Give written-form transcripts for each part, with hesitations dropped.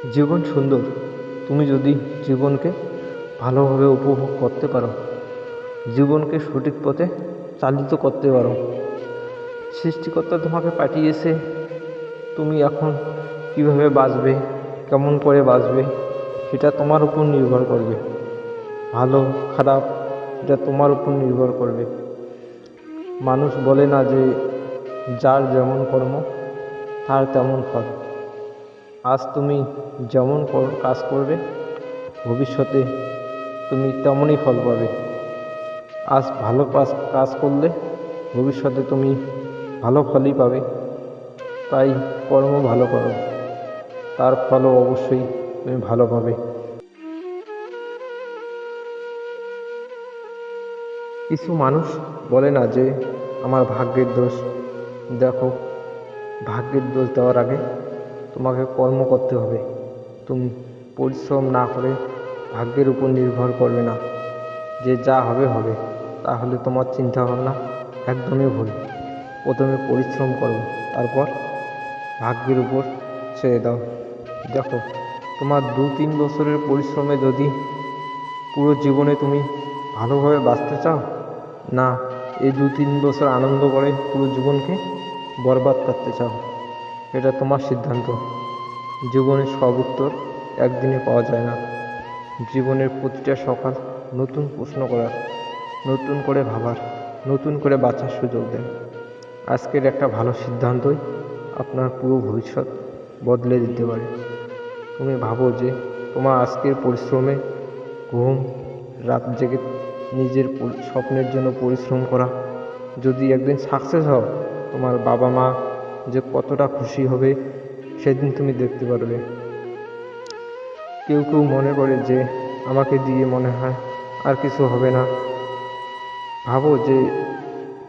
জীবন সুন্দর, তুমি যদি জীবনকে ভালোভাবে উপভোগ করতে পারো, জীবনকে সঠিক পথে চালিত করতে পারো। সৃষ্টিকর্তা তোমাকে পাঠিয়েছে, তুমি এখন কিভাবে বাঁচবে, কেমন করে বাঁচবে, সেটা তোমার উপর নির্ভর করবে। ভালো খারাপ এটা তোমার উপর নির্ভর করবে। মানুষ বলে না যে যার যেমন কর্ম তার তেমন ফল। আজ তুমি যেমন কাজ করবে, ভবিষ্যতে তুমি তেমনই ফল পাবে। আজ ভালো কাজ করলে ভবিষ্যতে তুমি ভালো ফলই পাবে। তাই কর্ম ভালো করো, তার ফলও অবশ্যই তুমি ভালো পাবে। কিছু মানুষ বলে না যে আমার ভাগ্যের দোষ। দেখো, ভাগ্যের দোষ দেওয়ার আগে তোমাকে কর্ম করতে হবে। তুমি পরিশ্রম না করে ভাগ্যের উপর নির্ভর করবে না যে যা হবে হবে, তাহলে তোমার চিন্তাভাবনা একদমই ভুল। প্রথমে পরিশ্রম করো, তারপর ভাগ্যের উপর ছেড়ে দাও। দেখো, তোমার 2-3 বছরের পরিশ্রমে যদি পুরো জীবনে তুমি ভালোভাবে বাঁচতে চাও, না এই 2-3 বছর আনন্দ করে পুরো জীবনকে বরবাদ করতে চাও, এটা তোমার সিদ্ধান্ত। জীবনের সব উত্তর একদিনে পাওয়া যায় না। জীবনের প্রতিটা সকাল নতুন প্রশ্ন করার, নতুন করে ভাবার, নতুন করে বাঁচার সুযোগ দেয়। আজকের একটা ভালো সিদ্ধান্তই আপনার পুরো ভবিষ্যৎ বদলে দিতে পারে। তুমি ভাবো যে তোমার আজকের পরিশ্রমে ঘুম, রাত জেগে নিজের স্বপ্নের জন্য পরিশ্রম করা যদি একদিন সাকসেস হও, তোমার বাবা মা যে কতটা খুশি হবে সেদিন তুমি দেখতে পারবে। কেউ কেউ মনে করে যে আমাকে দিয়ে মনে হয় আর কিছু হবে না। ভাবো যে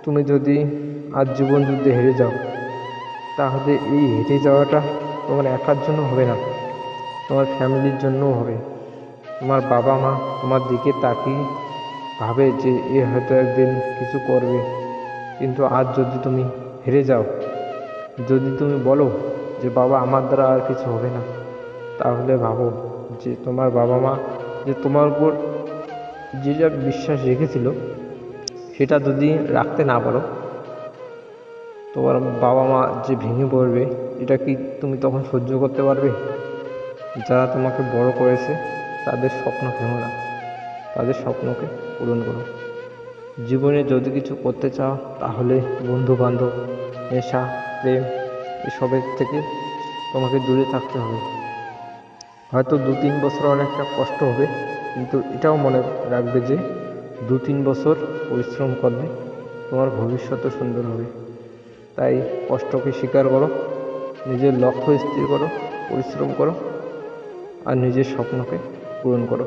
তুমি যদি আজ জীবন যুদ্ধে হেরে যাও, তাহলে এই হেরে যাওয়াটা তোমার একার জন্য হবে না, তোমার ফ্যামিলির জন্যও হবে। তোমার বাবা মা তোমার দিকে তাকিয়ে ভাবে যে এ হয়তো একদিন কিছু করবে। কিন্তু আজ যদি তুমি হেরে যাও, যদি তুমি বলো যে বাবা আমার দ্বারা আর কিছু হবে না, তাহলে ভাবো যে তোমার বাবা মা যে তোমার উপর যে যা বিশ্বাস রেখেছিল সেটা যদি রাখতে না পারো, তোমার বাবা মা যে ভেঙে পড়বে, এটা কি তুমি তখন সহ্য করতে পারবে? যারা তোমাকে বড় করেছে তাদের স্বপ্ন ভেঙো না, তাদের স্বপ্নকে পূরণ করো। জীবনে যদি কিছু করতে চাও, তাহলে বন্ধুবান্ধব, নেশা, প্রেম এসবের থেকে তোমাকে দূরে থাকতে হবে। হয়তো 2-3 বছর অনেকটা কষ্ট হবে, কিন্তু এটাও মনে রাখবে যে 2-3 বছর পরিশ্রম করলে তোমার ভবিষ্যৎও সুন্দর হবে। তাই কষ্টকে স্বীকার করো, নিজের লক্ষ্য স্থির করো, পরিশ্রম করো আর নিজের স্বপ্নকে পূরণ করো।